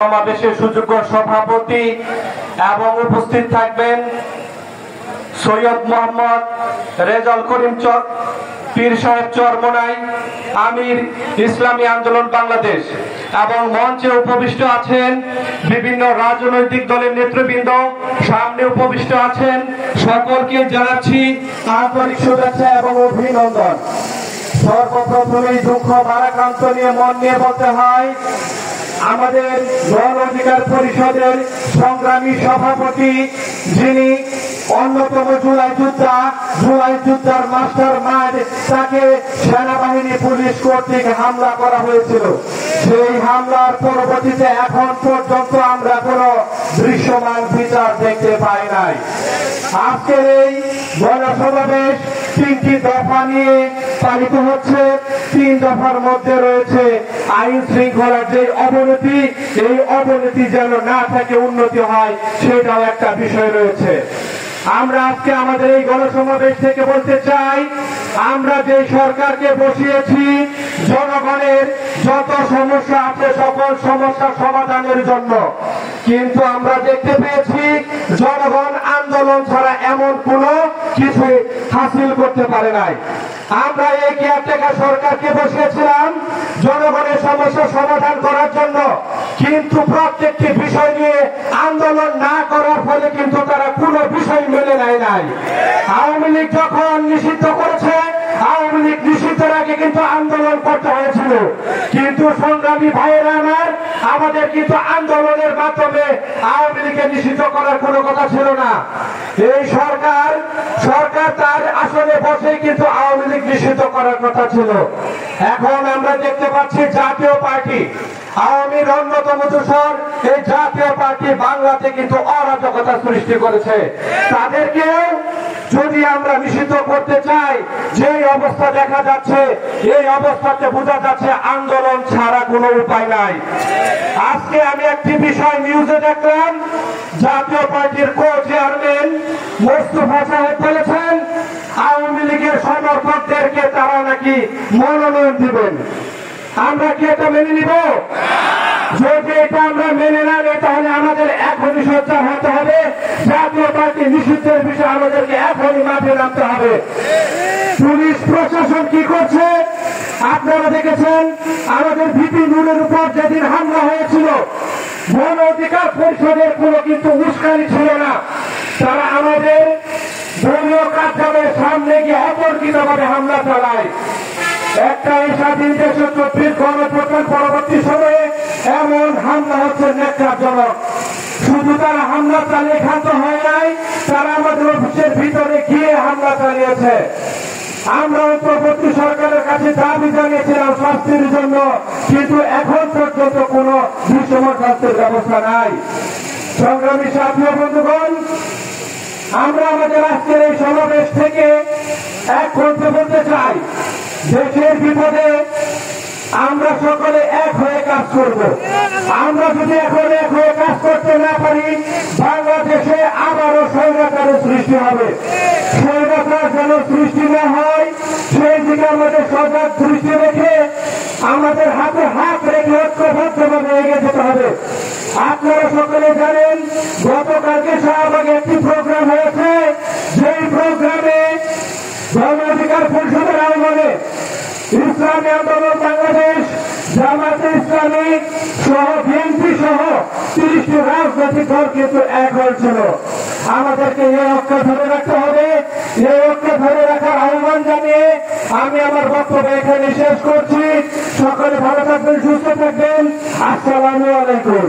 সমাবেশের সুযোগ্য সভাপতি এবং উপস্থিত থাকবেন সৈয়দ মোহাম্মদ রেজাউল করিম পীর সাহেব চরমোনাই, আমির ইসলামী আন্দোলন বাংলাদেশ। এবং মঞ্চে উপবিষ্ট আছেন বিভিন্ন রাজনৈতিক দলের নেতৃবৃন্দ, সামনে উপবিষ্ট আছেন। সকলকে জানাচ্ছি আন্তরিক শুভেচ্ছা এবং অভিনন্দন। সর্বপ্রথমেই দুঃখ ভারাক্রান্ত নিয়ে মন নিয়ে বলতে হয়, আমাদের গণ অধিকার পরিষদের সংগ্রামী সভাপতি, যিনি অন্যতম জুলাই যুদ্ধার মাস্টার মাইন্ড, তাকে সেনাবাহিনী পুলিশ কর্তৃক হামলা করা হয়েছিল। সেই হামলার পরবর্তীতে এখন পর্যন্ত আমরা কোন দৃশ্যমান বিচার দেখতে পাই নাই। আজকের এই গণসমাবেশ তিনটি দফা নিয়ে পালিত হচ্ছে। তিন দফার মধ্যে রয়েছে আইন শৃঙ্খলার যে অবনতি, এই অবনতি যেন না থাকে, উন্নতি হয়, সেটাও একটা বিষয় রয়েছে। আমরা আজকে আমাদের এই গণসমাবেশ থেকে বলতে চাই, আমরা যে সরকারকে বসিয়েছি জনগণের যত সমস্যা আছে সকল সমস্যা সমাধানের জন্য, কিন্তু আমরা দেখতে পেয়েছি জনগণ আন্দোলন ছাড়া এমন কোনো কিছু হাসিল করতে পারে নাই। আমরা এই কেয়ারটেকার সরকারকে বসিয়েছিলাম জনগণের সমস্যা সমাধান করার জন্য, কিন্তু প্রত্যেকটি বিষয় নিয়ে আন্দোলন না করার ফলে কিন্তু তারা কোনো বিষয় মেনে নেয় নাই। আওয়ামী লীগ যখন নিষিদ্ধ করেছে, আওয়ামী লীগ নিষিদ্ধের আগে কিন্তু আন্দোলন করতে হয়েছিল, কিন্তু সংগ্রামী ভাইয়েরা আমার, আমাদের কিন্তু আন্দোলনের মাধ্যমে আওয়ামী লীগকে নিষিদ্ধ করার কোনো কথা ছিল না। এই সরকার তার আসলে বসেই কিন্তু আওয়ামী লীগ নিষিদ্ধ করার কথা ছিল। এখন আমরা দেখতে পাচ্ছি জাতীয় পার্টি, আওয়ামীর অন্যতম দূষণ এই জাতীয় পার্টি বাংলাতে কিন্তু অরাজকতা সৃষ্টি করেছে। তাদেরকেও যদি আমরা নিষিদ্ধ করতে চাই, যে অবস্থা দেখা যাচ্ছে, এই অবস্থাতে বোঝা যাচ্ছে আন্দোলন ছাড়া কোনো উপায় নাই। আজকে আমি একটি বিষয় নিউজে দেখলাম, জাতীয় পার্টির কো চেয়ারম্যান মোস্তফা সাহেব বলেছেন আওয়ামী লীগের সমর্থকদেরকে তারা নাকি মনোনয়ন দিবেন। আমরা কি এটা মেনে নিব? যদি এটা আমরা মেনে না নিই, তাহলে আমাদের এখনই সোচ্চার হতে হবে। জাতীয় পার্টি নিষিদ্ধের বিষয়ে আমাদেরকে এখনই মাঠে নামতে হবে। পুলিশ প্রশাসন কি করছে আপনারা দেখেছেন। আমাদের ভিপি নুরের উপর যেদিন হামলা হয়েছিল, গণ অধিকার পরিষদের কোনো কিন্তু উস্কানি ছিল না। তারা আমাদের দলীয় কার্যালয়ের সামনে গিয়ে অতর্কিতভাবে হামলা চালায়। একটা স্বাধীন ২৩ গণপ্রজাতন্ত্র পরবর্তী সময়ে এমন হামলা হচ্ছে ন্যাক্কারজনক। শুধু তারা হামলা চালিয়ে ক্ষান্ত হয় নাই, তারা আমাদের অফিসের ভিতরে গিয়ে হামলা চালিয়েছে। আমরা অন্তর্বর্তী সরকারের কাছে দাবি জানিয়েছিলাম শাস্তির জন্য, কিন্তু এখন পর্যন্ত কোন দৃশ্যমান শাস্তির ব্যবস্থা নাই। সংগ্রামী সাথী ও বন্ধুগণ, আমরা আমাদের আজকের এই সমাবেশ থেকে এক কণ্ঠে বলতে চাই, দেশের বিপদে আমরা সকলে এক হয়ে কাজ করব। আমরা যদি এখন এক হয়ে কাজ করতে না পারি, বাংলাদেশে আবারও স্বৈরাচারের সৃষ্টি হবে। স্বৈরাচার যেন সৃষ্টি না হয়, সেই দিকে আমাদের সজাগ দৃষ্টি রেখে আমাদের হাতে হাত রেখে ঐক্যবদ্ধভাবে এগিয়ে যেতে হবে। আপনারা সকলে জানেন, গতকালকে শাহবাগে একটি প্রোগ্রাম হয়েছে, যেই প্রোগ্রামে গণ অধিকার পরিষদের আহ্বানে ইসলামী আন্দোলন বাংলাদেশ, জামাতে ইসলামী সহ বিএনপি সহ ৩০টি রাজনৈতিক দল কিন্তু এক হয়েছিল। আমাদেরকে এই ঐক্য ধরে রাখতে হবে। এই ঐক্য ধরে রাখার আহ্বান জানিয়ে আমি আমার বক্তব্য এখানে শেষ করছি। সকলে ভালো থাকবেন, সুস্থ থাকবেন। আসসালামু আলাইকুম।